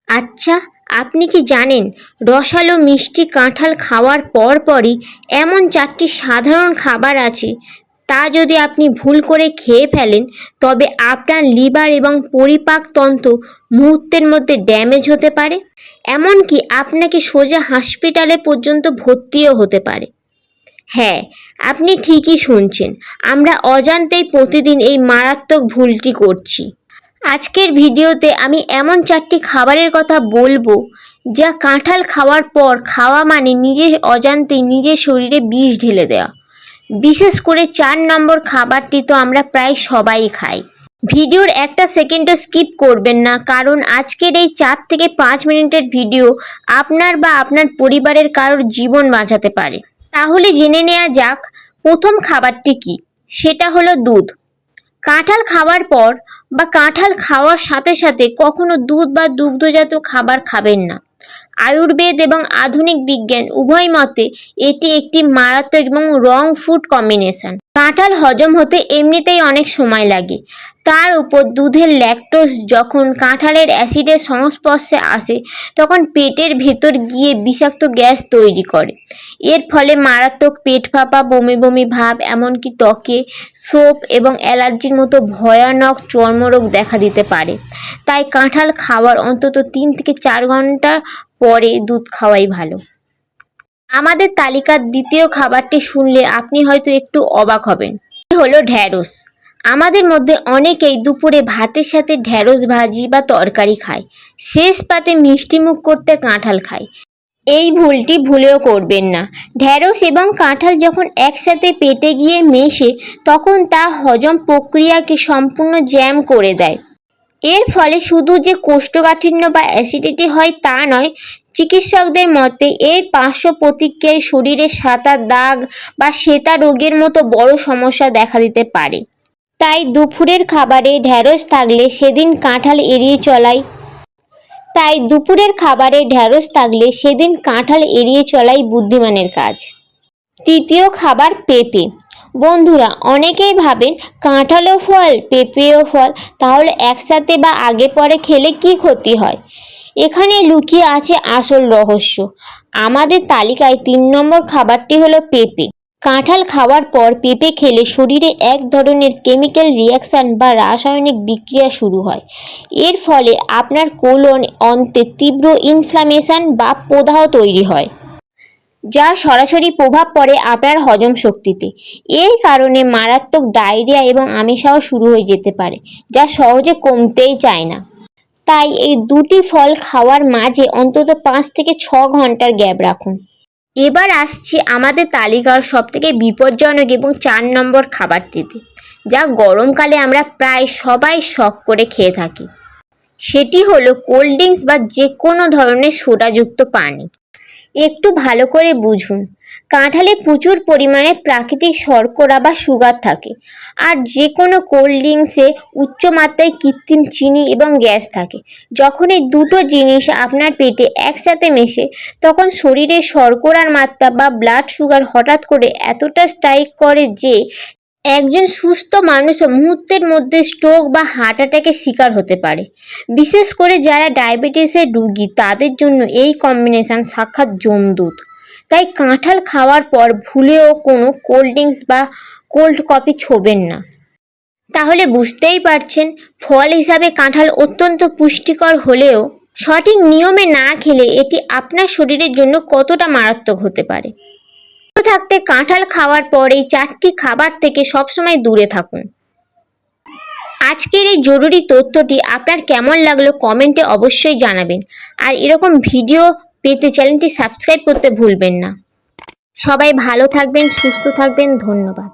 আচ্ছা, আপনি কি জানেন রসালো মিষ্টি কাঁঠাল খাওয়ার পরপরই এমন 4টি সাধারণ খাবার আছে তা যদি আপনি ভুল করে খেয়ে ফেলেন তবে আপনার লিভার এবং পরিপাকতন্ত্র মুহূর্তের মধ্যে ড্যামেজ হতে পারে, এমনকি আপনাকে সোজা হাসপাতালে পর্যন্ত ভর্তিও হতে পারে। হ্যাঁ, আপনি ঠিকই শুনছেন, আমরা অজান্তেই প্রতিদিন এই মারাত্মক ভুলটি করছি। আজকের ভিডিওতে আমি এমন 4টি খাবারের কথা বলবো যা কাঁঠাল খাওয়ার পর খাওয়া মানে নিজের অজান্তেই নিজের শরীরে বিষ ঢেলে দেওয়া। বিশেষ করে 4 নম্বর খাবারটি তো আমরা প্রায় সবাই খাই। ভিডিওর একটা সেকেন্ডও স্কিপ করবেন না, কারণ আজকের এই 4 থেকে 5 মিনিটের ভিডিও আপনার বা আপনার পরিবারের কারোর জীবন বাঁচাতে পারে। তাহলে জেনে নেওয়া যাক প্রথম খাবারটি কি। সেটা হলো দুধ। কাঁঠাল খাওয়ার পর বা কাঁঠাল খাওয়ার সাথে সাথে কখনো দুধ বা দুগ্ধজাত খাবার খাবেন না। আয়ুর্বেদ এবং আধুনিক বিজ্ঞান উভয় মতে এটি একটি মারাত্মক এবং রং ফুড কম্বিনেশন। কাঁঠাল হজম হতে এমনিতেই অনেক সময় লাগে, তার উপর দুধের ল্যাকটোজ যখন কাঁঠালের অ্যাসিডের সংস্পর্শে আসে তখন পেটের ভেতর গিয়ে বিষাক্ত গ্যাস তৈরি করে। এর ফলে মারাত্মক পেট ফাঁপা, বমি বমি ভাব, এমনকি ত্বকে সোপ এবং অ্যালার্জির মতো ভয়ানক চর্মরোগ দেখা দিতে পারে। তাই কাঁঠাল খাওয়ার অন্তত 3 থেকে 4 ঘন্টা পরে দুধ খাওয়াই ভালো। আমাদের তালিকার দ্বিতীয় খাবারটি শুনলে আপনি হয়তো একটু অবাক হবেন। হলো ঢ্যাঁড়স। আমাদের মধ্যে অনেকেই দুপুরে ভাতের সাথে ঢ্যাঁড়স ভাজি বা তরকারি খায়, শেষ পাতে মিষ্টি মুখ করতে কাঁঠাল খায়। এই ভুলটি ভুলেও করবেন না। ঢ্যাঁড়স এবং কাঁঠাল যখন একসাথে পেটে গিয়ে মেশে তখন তা হজম প্রক্রিয়াকে সম্পূর্ণ জ্যাম করে দেয়। এর ফলে শুধু যে কোষ্ঠকাঠিন্য বা অ্যাসিডিটি হয় তা নয়, চিকিৎসকদের মতে এর পার্শ্ব প্রতিক্রিয়ায় শরীরে সাদা দাগ বা শ্বেতা রোগের মতো বড় সমস্যা দেখা দিতে পারে। তাই দুপুরের খাবারে ঢ্যাঁড়স থাকলে সেদিন কাঁঠাল এড়িয়ে চলাই বুদ্ধিমানের কাজ। তৃতীয় খাবার পেঁপে। বন্ধুরা, অনেকেই ভাবেন কাঁঠালও ফল পেঁপেও ফল, তাহলে একসাথে বা আগে পরে খেলে কি ক্ষতি হয়? এখানে লুকিয়ে আছে আসল রহস্য। আমাদের তালিকায় 3 নম্বর খাবারটি হলো পেঁপে। কাঁঠাল খাওয়ার পর পেঁপে খেলে শরীরে এক ধরনের কেমিক্যাল রিয়াকশন বা রাসায়নিক বিক্রিয়া শুরু হয়। এর ফলে আপনার কোলন অন্তে তীব্র ইনফ্লামেশন বা প্রদাহ তৈরি হয়, যার সরাসরি প্রভাব পড়ে আপনার হজম শক্তিতে। এই কারণে মারাত্মক ডায়রিয়া এবং আমিষাও শুরু হয়ে যেতে পারে, যা সহজে কমতেই চায় না। তাই এই দুটি ফল খাওয়ার মাঝে অন্তত 5 থেকে 6 ঘন্টার গ্যাপ রাখুন। এবার আসছি আমাদের তালিকার সবথেকে বিপজ্জনক এবং 4 নম্বর খাবারটিতে, যা গরমকালে আমরা প্রায় সবাই শখ করে খেয়ে থাকি। সেটি হলো কোল্ড ড্রিঙ্কস বা যে কোনো ধরনের সোডাযুক্ত পানি। একটু ভালো করে বুঝুন, কাঁঠালে প্রচুর পরিমাণে প্রাকৃতিক শর্করা বা সুগার থাকে, আর যে কোনো কোল্ড ড্রিঙ্কসে উচ্চমাত্রায় কৃত্রিম চিনি এবং গ্যাস থাকে। যখন এই দুটো জিনিস আপনার পেটে একসাথে মেশে তখন শরীরে শর্করার মাত্রা বা ব্লাড সুগার হঠাৎ করে এতটা স্পাইক করে যে একজন সুস্থ মানুষও মুহূর্তের মধ্যে স্ট্রোক বা হার্ট অ্যাটাকের শিকার হতে পারে। বিশেষ করে যারা ডায়াবেটিসের রোগী, তাদের জন্য এই কম্বিনেশন সাক্ষাৎ যমদূত। তাই কাঁঠাল খাওয়ার পর ভুলেও কোনো কোল্ড ড্রিঙ্কস বা কোল্ড কফি ছোবেন না। তাহলে বুঝতেই পারছেন, ফল হিসাবে কাঁঠাল অত্যন্ত পুষ্টিকর হলেও সঠিক নিয়মে না খেলে এটি আপনার শরীরের জন্য কতটা মারাত্মক হতে পারে। থাকতে কাঁঠাল খাওয়ার পর এই 4টি খাবার থেকে সবসময় দূরে থাকুন। আজকের এই জরুরি তথ্যটি আপনার কেমন লাগলো কমেন্টে অবশ্যই জানাবেন, আর এরকম ভিডিও পেতে চ্যানেলটি সাবস্ক্রাইব করতে ভুলবেন না। সবাই ভালো থাকবেন, সুস্থ থাকবেন। ধন্যবাদ।